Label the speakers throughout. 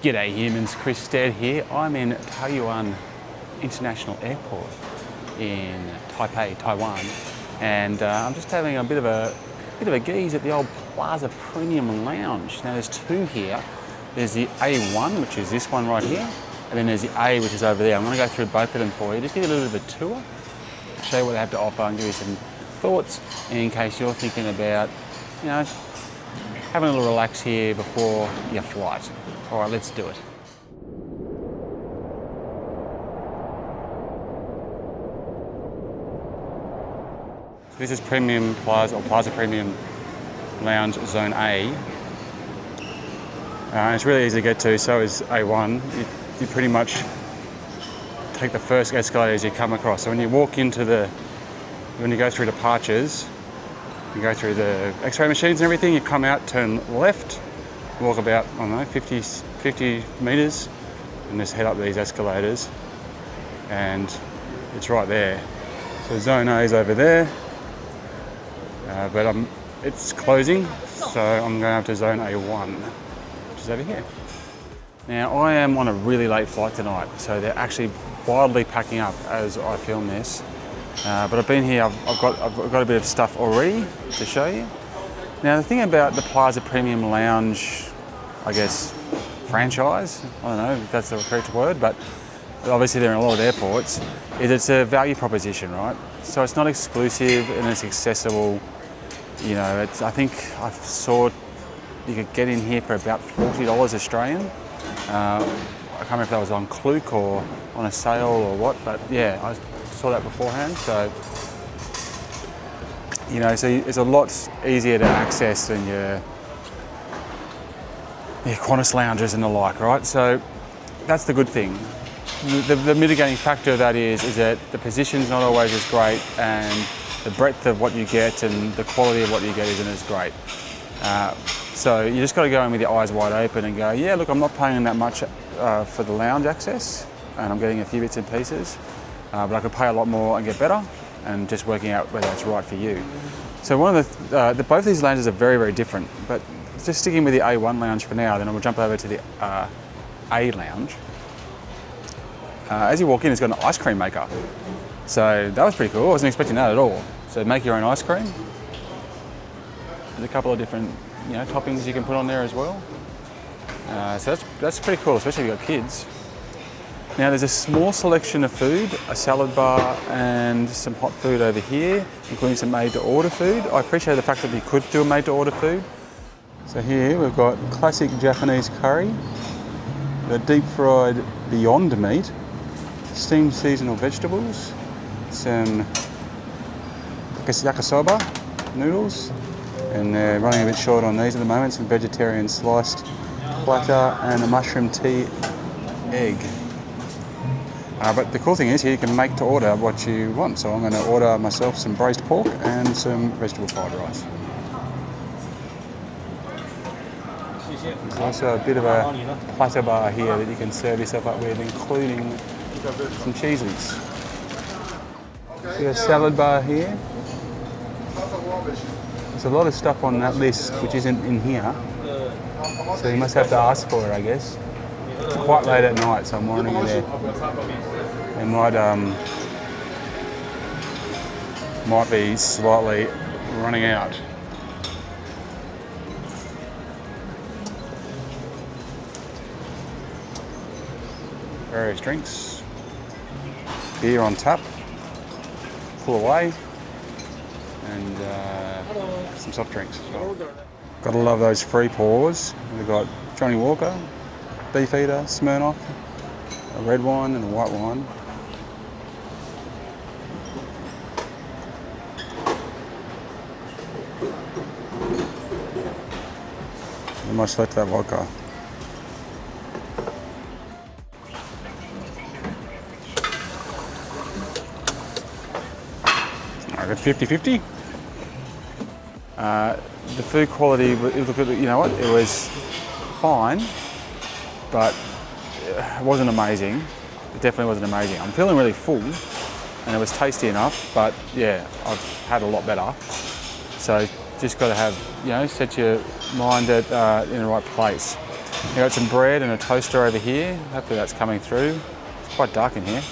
Speaker 1: G'day humans, Chris Stead here. I'm in Taiwan International Airport in Taipei, Taiwan, and I'm just having a bit of a gaze at the old Plaza Premium Lounge. Now there's two here. There's the A1, which is this one right here, and then there's the A, which is over there. I'm going to go through both of them for you, just give you a little bit of a tour, show you what they have to offer, and give you some thoughts in case you're thinking about, you know, having a little relax here before your flight. All right, let's do it. So this is Premium Plaza, or Plaza Premium Lounge Zone A. It's really easy to get to, so is A1. You pretty much take the first escalators you come across. So when you walk into when you go through departures, you go through the X-ray machines and everything, you come out, turn left, walk about, I don't know, 50 metres, and just head up these escalators, and it's right there. So Zone A is over there, but it's closing, so I'm going up to Zone A1, which is over here. Now I am on a really late flight tonight, so they're actually wildly packing up as I film this. But I've been here, I've got a bit of stuff already to show you. Now the thing about the Plaza Premium Lounge, I guess, franchise, I don't know if that's the correct word, but obviously they're in a lot of airports, is it's a value proposition, right? So it's not exclusive and it's accessible. You know, I think I saw you could get in here for about $40 Australian. I can't remember if that was on Klook or on a sale or what, but yeah, I saw that beforehand. So, you know, so it's a lot easier to access than your Qantas lounges and the like, right? So that's the good thing. The mitigating factor of that is that the position's not always as great, and the breadth of what you get and the quality of what you get isn't as great. So you just got to go in with your eyes wide open and go, yeah, look, I'm not paying that much for the lounge access, and I'm getting a few bits and pieces, but I could pay a lot more and get better, and just working out whether it's right for you. So one of both these lounges are very, very different, but just sticking with the A1 lounge for now, then we'll jump over to the A lounge. As you walk in, it's got an ice cream maker. So that was pretty cool. I wasn't expecting that at all. So make your own ice cream. There's a couple of different, you know, toppings you can put on there as well. So that's pretty cool, especially if you've got kids. Now there's a small selection of food, a salad bar and some hot food over here, including some made-to-order food. I appreciate the fact that you could do a made-to-order food. So here we've got classic Japanese curry, the deep-fried Beyond Meat, steamed seasonal vegetables, some yakisoba noodles, and they're running a bit short on these at the moment, some vegetarian sliced platter and a mushroom tea egg. But the cool thing is here you can make to order what you want. So I'm going to order myself some braised pork and some vegetable fried rice. There's also a bit of a platter bar here that you can serve yourself up with, including some cheesies. See a salad bar here. There's a lot of stuff on that list which isn't in here, so you must have to ask for it, I guess. It's quite late at night, so I'm wondering if they might be slightly running out. Various drinks, beer on tap, pull away, and some soft drinks as well. Gotta love those free pours. We've got Johnny Walker, Beefeater, Smirnoff, a red wine and a white wine. And much like that vodka. I got 50-50. The food quality, you know what, it was fine, but it wasn't amazing. It definitely wasn't amazing. I'm feeling really full, and it was tasty enough, but yeah, I've had a lot better. So just got to have, you know, set your mind in the right place. You got some bread and a toaster over here. Hopefully that's coming through. It's quite dark in here.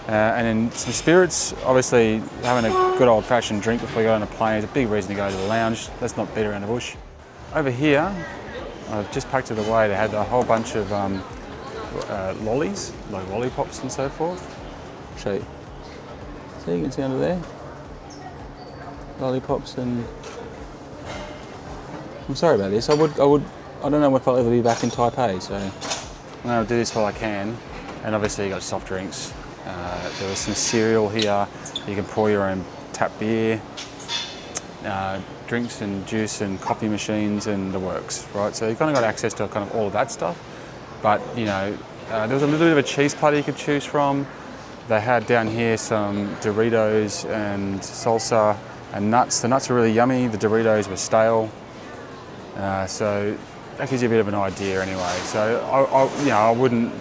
Speaker 1: And then some spirits. Obviously, having a good old-fashioned drink before you go on a plane is a big reason to go to the lounge. Let's not beat around the bush. Over here, I've just packed it away. They had a whole bunch of lollies, like lollipops and so forth. Show you. So you can see under there, lollipops and. I'm sorry about this. I don't know if I'll ever be back in Taipei, so I'm going to do this while I can. And obviously you got soft drinks. There was some cereal here. You can pour your own tap beer, drinks and juice and coffee machines and the works, right? So you kind of got access to kind of all of that stuff. But you know, there was a little bit of a cheese platter you could choose from. They had down here some Doritos and salsa and nuts. The nuts were really yummy. The Doritos were stale. So that gives you a bit of an idea anyway. So I wouldn't,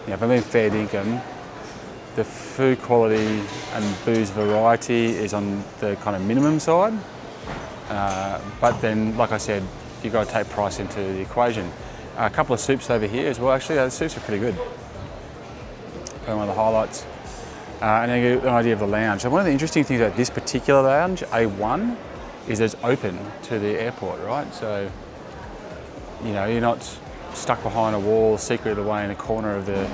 Speaker 1: if I'm being fair dinkum, the food quality and booze variety is on the kind of minimum side. But then, like I said, you've got to take price into the equation. A couple of soups over here as well. Actually, the soups are pretty good. Probably one of the highlights. And then you get an idea of the lounge. So one of the interesting things about this particular lounge, A1, is it's open to the airport, right? So, you know, you're not stuck behind a wall, secreted away in a corner of the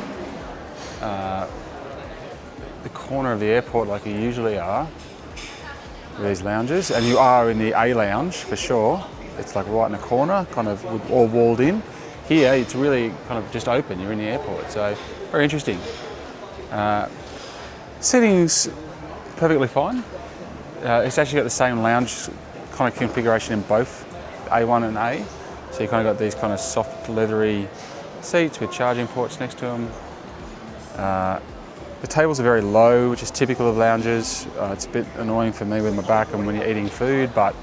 Speaker 1: airport like you usually are with these lounges. And you are in the A lounge for sure. It's like right in a corner, kind of all walled in. Here, it's really kind of just open. You're in the airport, so very interesting. Seating's perfectly fine. It's actually got the same lounge kind of configuration in both A1 and A. So you kind of got these kind of soft leathery seats with charging ports next to them. The tables are very low, which is typical of lounges. It's a bit annoying for me with my back and when you're eating food, but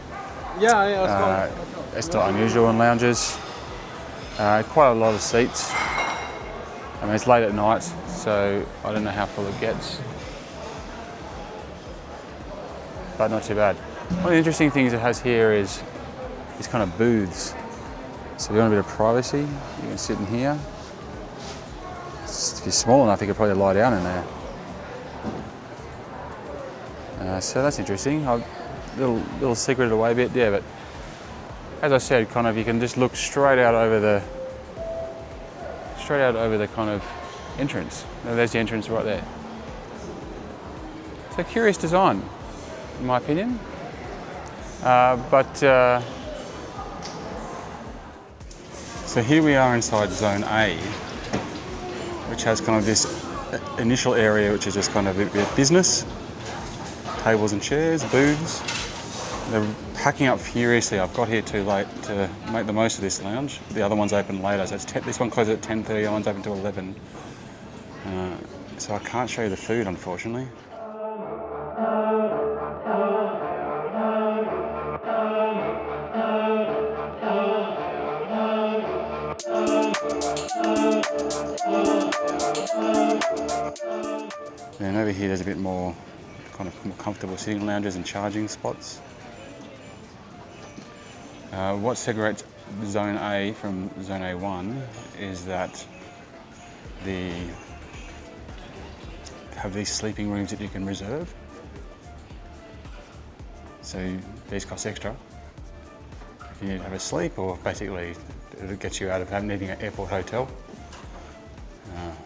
Speaker 1: it's not unusual in lounges. Quite a lot of seats. I mean, it's late at night, so I don't know how full it gets. But not too bad. One of the interesting things it has here is these kind of booths. So if you want a bit of privacy, you can sit in here. If you're small enough, you could probably lie down in there. So that's interesting. Little secreted away a bit, yeah. But as I said, kind of you can just look straight out over the kind of entrance. There's the entrance right there. So curious design, in my opinion. So here we are inside Zone A, which has kind of this initial area which is just kind of a bit of business, tables and chairs, booths. They're packing up furiously. I've got here too late to make the most of this lounge. The other one's open later, so this one closes at 10:30, the other one's open till 11. So I can't show you the food, unfortunately. And over here there's a bit more kind of more comfortable sitting lounges and charging spots. What separates Zone A from Zone A1 is that have these sleeping rooms that you can reserve. So these cost extra if you need to have a sleep, or basically it gets you out of needing an airport hotel.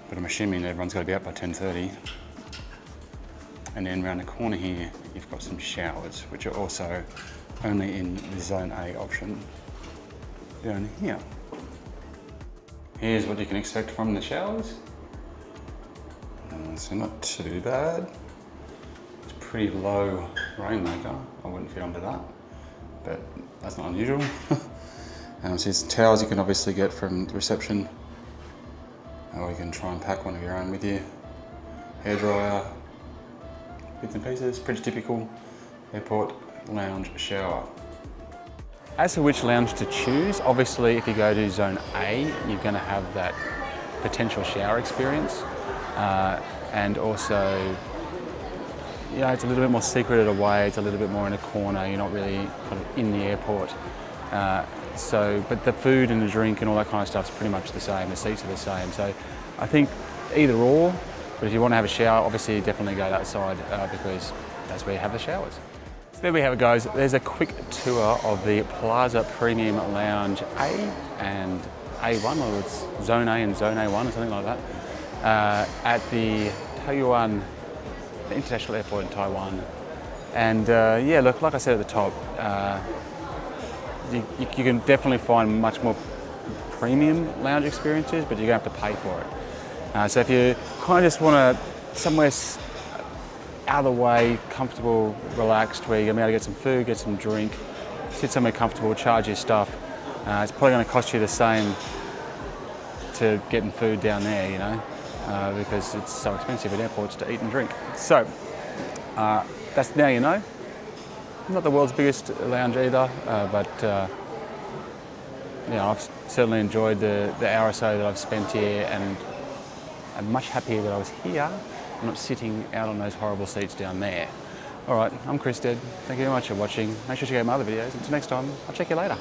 Speaker 1: But I'm assuming everyone's got to be out by 10:30. And then around the corner here, you've got some showers, which are also only in the Zone A option down here. Here's what you can expect from the showers. So not too bad. It's a pretty low rainmaker. I wouldn't fit under that, but that's not unusual. So there's towels you can obviously get from the reception, or you can try and pack one of your own with you. Hairdryer, bits and pieces, pretty typical airport lounge shower. As to which lounge to choose, obviously if you go to Zone A, you're going to have that potential shower experience. And also, you know, it's a little bit more secreted away, it's a little bit more in a corner, you're not really kind of in the airport. So, but the food and the drink and all that kind of stuff's pretty much the same. The seats are the same. So, I think either or. But if you want to have a shower, obviously definitely go that side because that's where you have the showers. So there we have it, guys. There's a quick tour of the Plaza Premium Lounge A and A1, or it's Zone A and Zone A1 or something like that, at the Taoyuan International Airport in Taiwan. And yeah, look, like I said at the top, you can definitely find much more premium lounge experiences, but you're going to have to pay for it. So if you kind of just want to somewhere out of the way, comfortable, relaxed, where you're going to be able to get some food, get some drink, sit somewhere comfortable, charge your stuff, it's probably going to cost you the same to getting food down there, you know, because it's so expensive at airports to eat and drink. So that's now you know. Not the world's biggest lounge either, but you know, I've certainly enjoyed the hour or so that I've spent here, and I'm much happier that I was here and not sitting out on those horrible seats down there. All right, I'm Chris Dead. Thank you very much for watching. Make sure to check out my other videos. Until next time, I'll check you later.